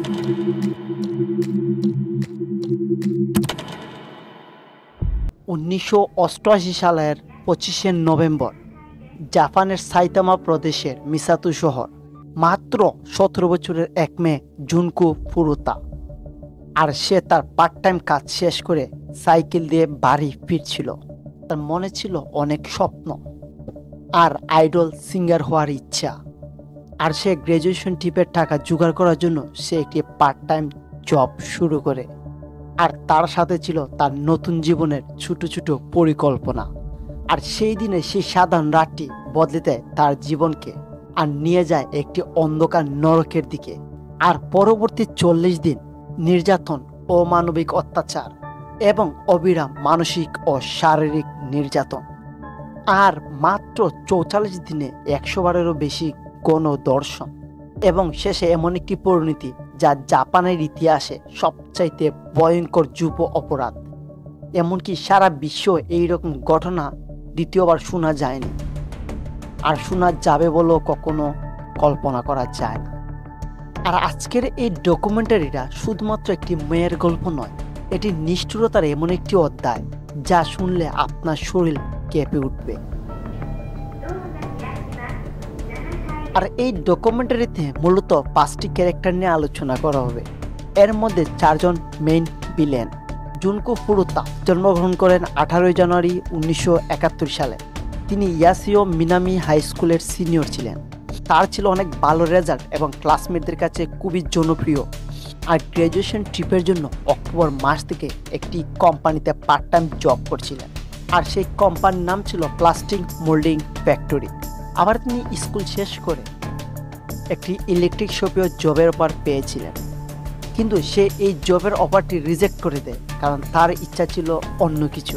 1988 সালের 25শে নভেম্বর জাপানের সাইতামা প্রদেশের মিসাতো শহর। মাত্র 17 বছরের এক মেয়ে জুনকো ফুরুতা। আর সে তার পার্ট টাইম কাজ শেষ করে সাইকেল দিয়ে বাড়ি ফিরছিল। তার মনে ছিল অনেক স্বপ্ন আর আইডল সিঙ্গার হওয়ার ইচ্ছা। আর সে গ্রাজুয়েশন ট্রিপের টাকা জোগাড় করার জন্য সে একটি পার্ট টাইম জব শুরু করে। আর তার সাথে ছিল তার নতুন জীবনের ছোট ছোট পরিকল্পনা। আর সেই দিনে সেই সাধারণ রাতটি বদলে দেয় তার জীবনকে আর নিয়ে যায় একটি অন্ধকার নরকের দিকে। আর পরবর্তী 40 দিন নির্যাতন, অমানবিক অত্যাচার এবং অবিরাম মানসিক ও শারীরিক নির্যাতন। আর মাত্র 44 দিনে 100 বারেরও বেশি গণধর্ষণ এবং শেষে এমন একটি পরিণতি যা জাপানের ইতিহাসে সবচাইতে ভয়ঙ্কর যুব অপরাধ। এমনকি সারা বিশ্ব এইরকম ঘটনা দ্বিতীয়বার শোনা যায়নি, আর শোনা যাবে বলেও কখনো কল্পনা করা যায় না। আর আজকের এই ডকুমেন্টারিটা শুধুমাত্র একটি মেয়ের গল্প নয়, এটি নিষ্ঠুরতার এমন একটি অধ্যায় যা শুনলে আপনার শরীর কেঁপে উঠবে। আর এই ডকুমেন্টারিতে মূলত 5টি ক্যারেক্টার নিয়ে আলোচনা করা হবে। এর মধ্যে 4 জন মেইন ভিলেন। জুনকো ফুরুতা জন্মগ্রহণ করেন 18 জানুয়ারি 1971 সালে। তিনি ইয়াসিও মিনামি হাই স্কুলের সিনিয়র ছিলেন। তার ছিল অনেক ভালো রেজাল্ট এবং ক্লাসমেটদের কাছে খুবই জনপ্রিয়। আর গ্রাজুয়েশন ট্রিপের জন্য অক্টোবর মাস থেকে একটি কোম্পানিতে পার্ট টাইম জব করছিলেন। আর সেই কোম্পানির নাম ছিল প্লাস্টিক মোল্ডিং ফ্যাক্টরি। আবার তিনি স্কুল শেষ করে একটি ইলেকট্রিক শপেও জবের অফার পেয়েছিলেন, কিন্তু সে এই জবের অফারটি রিজেক্ট করে দেয় কারণ তার ইচ্ছা ছিল অন্য কিছু।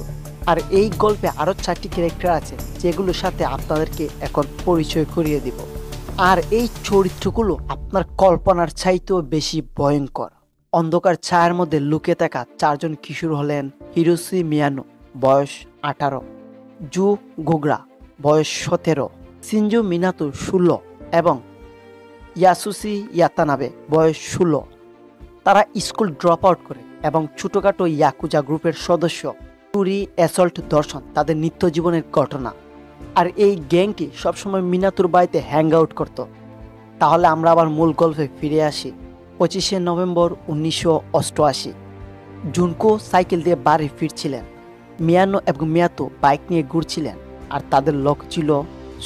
আর এই গল্পে আরও 4টি ক্যারেক্টার আছে যেগুলোর সাথে আপনাদেরকে এখন পরিচয় করিয়ে দিব। আর এই চরিত্রগুলো আপনার কল্পনার চাইতেও বেশি ভয়ঙ্কর। অন্ধকার ছায়ার মধ্যে লুকিয়ে থাকা 4 জন কিশোর হলেন হিরোশি মিয়ানো, বয়স 18, জু গোগরা, বয়স 17, শিনজো মিনাতো 16 এবং ইয়াসুশি ইয়াতানাবে, বয়স 16। তারা স্কুল ড্রপ আউট করে এবং ছোটখাটো ইয়াকুজা গ্রুপের সদস্য। চুরি, অ্যাসল্ট, ধর্ষণ তাদের নিত্য জীবনের ঘটনা। আর এই গ্যাংটি সবসময় মিনাতোর বাড়িতে হ্যাং আউট করত। তাহলে আমরা আবার মূল গল্পে ফিরে আসি। 25শে নভেম্বর 1988 জুনকো সাইকেল দিয়ে বাড়ি ফিরছিলেন। মিয়ানো এবং মিয়াতো বাইক নিয়ে ঘুরছিলেন। আর তাদের লক্ষ্য ছিল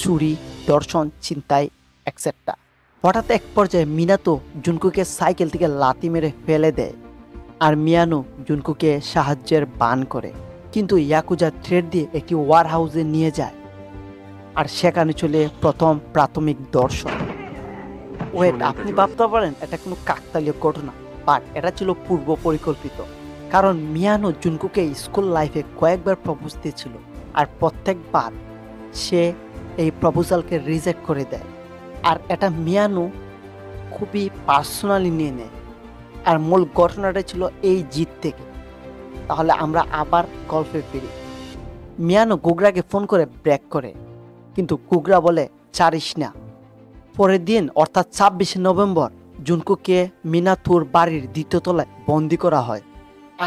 চুরি, ধর্ষণ, ছিনতাই এটসেট্রা। হঠাৎ এক পর্যায়ে মিনাতো জুনকোকে সাইকেল থেকে লাথি মেরে ফেলে দেয়। আর মিয়ানো জুনকোকে সাহায্যের বান করে, কিন্তু ইয়াকুজা থ্রেড দিয়ে একটি ওয়ার হাউসে নিয়ে যায়। আর সেখানে চলে প্রথম প্রাথমিক দর্শন। ওয়েট, আপনি ভাবতে পারেন এটা কোনো কাকতালীয় ঘটনা, বাট এটা ছিল পূর্ব পরিকল্পিত। কারণ মিয়ানো জুনকোকে স্কুল লাইফে কয়েকবার প্রপোজ দিয়েছিল, আর প্রত্যেকবার সে এই প্রপোজালকে রিজেক্ট করে দেয়। আর এটা মিয়ানো খুবই পার্সোনালি নিয়ে নেয়। আর মূল ঘটনাটা ছিল এই জিত থেকে। তাহলে আমরা আবার গল্পে ফিরি। মিয়ানো গোগরাকে ফোন করে ব্রেক করে, কিন্তু গোগরা বলে ছাড়িস না। পরের দিন অর্থাৎ 26শে নভেম্বর জুনকোকে মিনাতোর বাড়ির 2য় তলায় বন্দি করা হয়।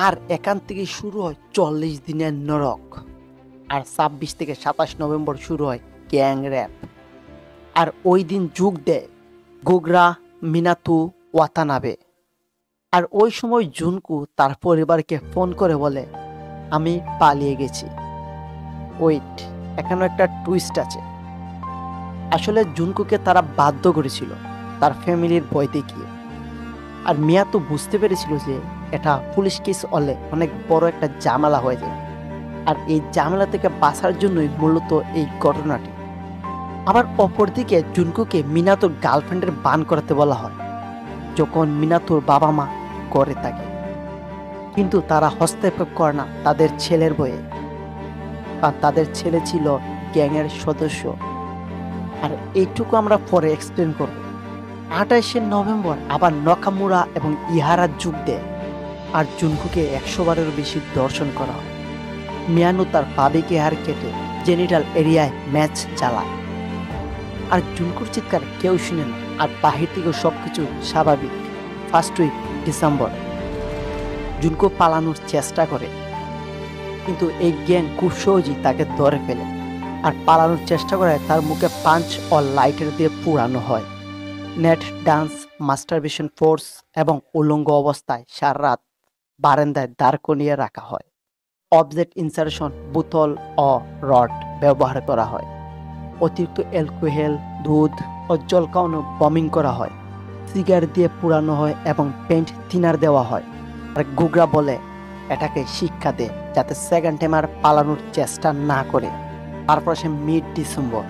আর এখান থেকে শুরু হয় 40 দিনের নরক। আর 26 থেকে 27 নভেম্বর শুরু হয় গ্যাং র্যাপ। আর ওই দিন যোগ দেয় গোগরা, মিনাতো, ওয়াতানাবে। আর ওই সময় জুনকো তার পরিবারকে ফোন করে বলে, আমি পালিয়ে গেছি। ওয়েট, এখানে একটা টুইস্ট আছে। আসলে জুনকোকে তারা বাধ্য করেছিল তার ফ্যামিলির ভয় দেখিয়ে। আর মিয়াতো বুঝতে পেরেছিল যে এটা পুলিশ কেস হলে অনেক বড় একটা ঝামেলা হয়ে যায়। আর এই ঝামেলা থেকে বাঁচার জন্যই মূলত এই ঘটনাটি। আবার অপরদিকে জুনকোকে মিনাতোর গার্লফ্রেন্ডের বান করাতে বলা হয় যখন মিনাতোর বাবা মা করে থাকে, কিন্তু তারা হস্তক্ষেপ করে না তাদের ছেলের বয়ে। আর তাদের ছেলে ছিল গ্যাংয়ের সদস্য। আর এইটুকু আমরা পরে এক্সপ্লেন করব। 28শে নভেম্বর আবার নাকামুরা এবং ইহারা যোগ দেয়। আর জুনকোকে 100 বারেরও বেশি দর্শন করা হয়। মিয়ানো তার পাবিকে হার কেটে জেনিটাল এরিয়ায় ম্যাচ চালায়। আর জুনকোর চিৎকার কেউ শুনে না। আর বাহির থেকে সবকিছু স্বাভাবিক। First week December. জুনকো পালানোর চেষ্টা করে, কিন্তু এই গ্যাং খুব সহজেই তাকে ধরে ফেলে আর পালানোর চেষ্টা করে তার মুখে পাঞ্চ ও লাইটার দিয়ে পুরানো হয়। নেট ডান্স, মাস্টারবেশন ফোর্স এবং উলঙ্গ অবস্থায় সারা রাত বারান্দায় দাঁড় করিয়ে রাখা হয়। অবজেক্ট ইনসারশন, বোতল ও রড ব্যবহার করা হয়। অতিরিক্ত অ্যালকোহল, দুধ ও জলকানো বমিং করা হয়। সিগারেট দিয়ে পুরানো হয় এবং পেইন্ট থিনার দেওয়া হয়। আর গুগরা বলে এটাকে শিক্ষা দেয় যাতে সেকেন্ড টাইম আর পালানোর চেষ্টা না করে। তারপর সে মিড ডিসেম্বর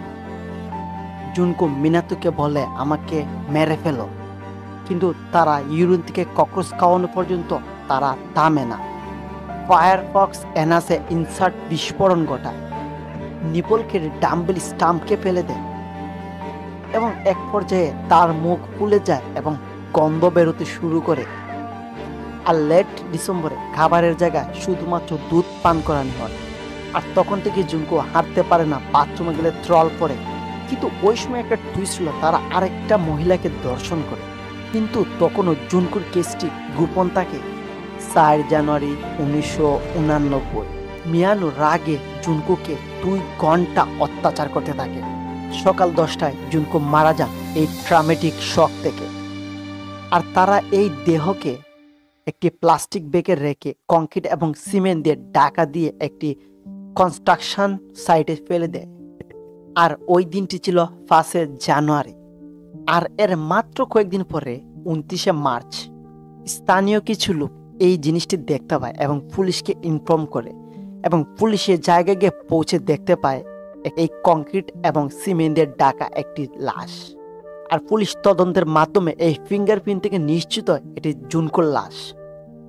জুনকো মিনাতুকে বলে আমাকে মেরে ফেলো, কিন্তু তারা ইউরিন থেকে ককরোচ খাওয়ানো পর্যন্ত তারা থামে না। ফায়ারফক্স এনাসে ইনসার্ট বিস্ফোরণ ঘটায়, নিপলকে ডাম্বেল স্টাম্পকে ফেলে দেয় এবং এক পর্যায়ে তার মুখ ফুলে যায় এবং গন্ধ বেরোতে শুরু করে। আর লেট ডিসেম্বরে খাবারের জায়গায় শুধুমাত্র দুধ পান করানো হয়। আর তখন থেকে জুনকো হাঁটতে পারে না, বাথরুমে গেলে ত্রল পড়ে। কিন্তু ওই সময় একটা টুইস্ট হলো, তারা আরেকটা মহিলাকে দর্শন করে। কিন্তু তখনও জুনকোর কেসটি গোপন থাকে। 4 জানুয়ারি 1989 মিয়ানো রাগে জুনকোকে 2 ঘন্টা অত্যাচার করতে থাকে। সকাল 10টায় জুনকো মারা যান এই ট্রামেটিক শক থেকে। আর তারা এই দেহকে একটি প্লাস্টিক ব্যাগে রেখে কংক্রিট এবং সিমেন্ট দিয়ে ঢাকা দিয়ে একটি কনস্ট্রাকশন সাইটে ফেলে দেয়। আর ওই দিনটি ছিল 5 জানুয়ারি। আর এর মাত্র কয়েকদিন পরে 29 মার্চ স্থানীয় কিছু লোক এই জিনিসটি দেখতে পায় এবং পুলিশকে ইনফর্ম করে, এবং পুলিশের জায়গায় গিয়ে পৌঁছে দেখতে পায় এই কংক্রিট এবং সিমেন্টের ঢাকা একটি লাশ। আর পুলিশ তদন্তের মাধ্যমে এই ফিঙ্গারপ্রিন্ট থেকে নিশ্চিত হয় এটি জুনকোর লাশ।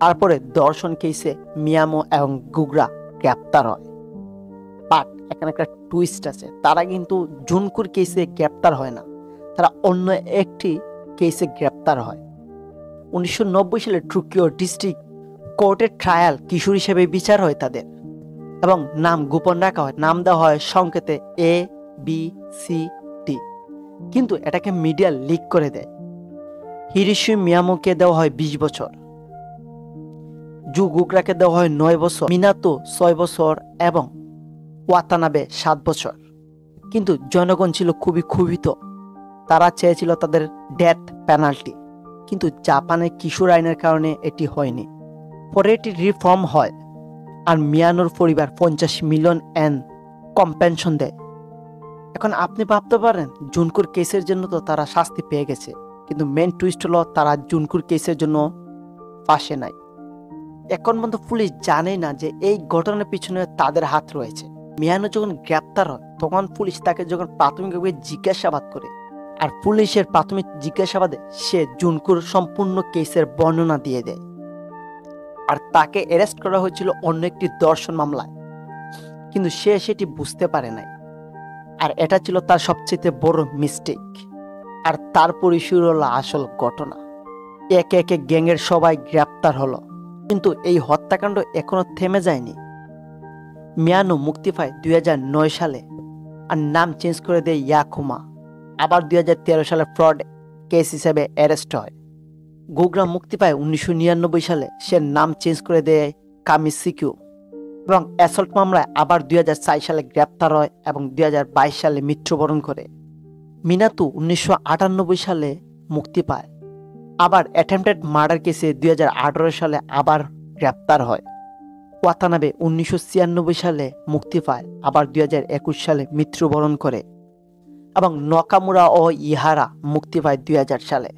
তারপরে দর্শন কেসে মিয়ামো এবং গুগরা গ্রেপ্তার হয়। বাট এখানে একটা টুইস্ট আছে, তারা কিন্তু জুনকোর কেসে গ্রেপ্তার হয় না, তারা অন্য একটি কেসে গ্রেপ্তার হয়। 1990 সালে টোকিও ডিস্ট্রিক্ট কোর্টের ট্রায়াল কিশোর হিসেবে বিচার হয় তাদের, এবং নাম গোপন রাখা হয়। নাম দেওয়া হয় সংকেতে ABCD, কিন্তু এটাকে মিডিয়া লিক করে দেয়। হিরোশি মিয়ামোকে দেওয়া হয় 20 বছর, জু গুগরাকে দেওয়া হয় 9 বছর, মিনাতো 6 বছর এবং ওয়াতানাবে 7 বছর। কিন্তু জনগণ ছিল খুবই ক্ষুব্ধ, তারা চেয়েছিল তাদের ডেথ পেনাল্টি, কিন্তু জাপানের কিশোর আইনের কারণে এটি হয়নি। পরে এটি রিফর্ম হয় আর মিয়ানোর পরিবার 50 মিলিয়ন এন কম্পেনশন দেয়। এখন আপনি ভাবতে পারেন জুনকোর কেসের জন্য তো তারা শাস্তি পেয়ে গেছে, কিন্তু মেন টুইস্ট হলো তারা জুনকোর কেসের জন্য ফাঁসে নাই। এখন পর্যন্ত পুলিশ জানে না যে এই ঘটনার পিছনে তাদের হাত রয়েছে। মিয়ানো যখন গ্রেপ্তার হয় তখন পুলিশ তাকে যখন প্রাথমিকভাবে জিজ্ঞাসাবাদ করে, আর পুলিশের প্রাথমিক জিজ্ঞাসাবাদে সে জুনকোর সম্পূর্ণ কেসের বর্ণনা দিয়ে দেয়। আর তাকে অ্যারেস্ট করা হয়েছিল অন্য একটি ধর্ষণ মামলায়, কিন্তু সে সেটি বুঝতে পারে নাই। আর এটা ছিল তার সবচেয়ে বড় মিস্টেক। আর তারপরই শুরু হলো আসল ঘটনা। একে একে গ্যাংয়ের সবাই গ্রেপ্তার হলো, কিন্তু এই হত্যাকাণ্ড এখনো থেমে যায়নি। মিয়ানো মুক্তি পায় 2009 সালে আর নাম চেঞ্জ করে দেয় ইয়াকুমা। আবার 2013 সালে ফ্রড কেস হিসেবে অ্যারেস্ট হয়। গুগরা মুক্তি পায় 1999 সালে, সে নাম চেঞ্জ করে দেয় কামিসিকিউ, এবং অ্যাসল্ট মামলায় আবার 2004 সালে গ্রেপ্তার হয় এবং 2022 সালে মৃত্যুবরণ করে। মিনাতু 1998 সালে মুক্তি পায়, আবার অ্যাটেম্পটেড মার্ডার কেসে 2018 সালে আবার গ্রেপ্তার হয়। ওয়াতানাবে 1996 সালে মুক্তি পায়, আবার 2021 সালে মৃত্যুবরণ করে, এবং নকামুরা ও ইহারা মুক্তি পায় 2000 সালে।